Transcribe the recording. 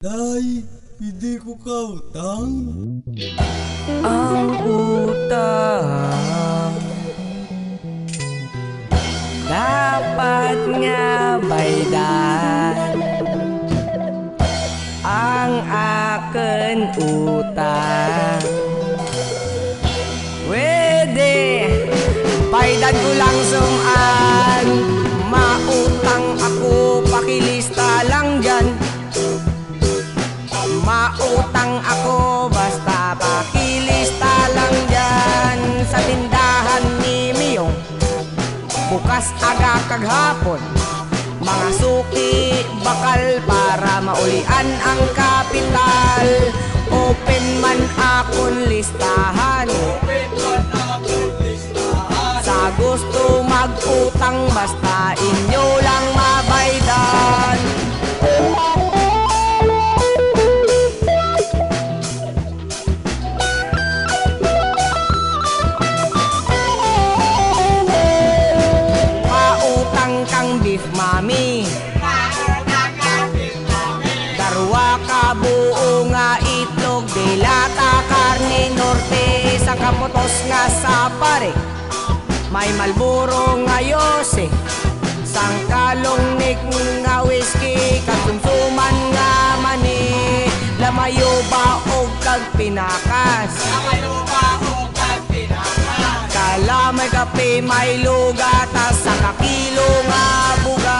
Day, hindi ko kautang. Ang utang dapat nga baydan. Ang akin utang pwede baydan ko lang sumaan. Mautang ako, pakilista lang dyan. Mautang ako, basta pakilista lang dyan. Sa tindahan ni Miyong bukas aga kaghapon, mga suki bakal para maulian ang kapital. Open man akong listahan, sa gusto mag-utang basta inyo lang mabaydan. Beef mami, darwa ka buo nga itlog, dilata karne norte, sa kamotos nga sa pare, may Malboro nga yose, sangkalong nik nga whiskey, katsumsuman nga mani, lamayo ba og kag pinakas, kalamay kape may lugatas, sa kakilo nga bugas.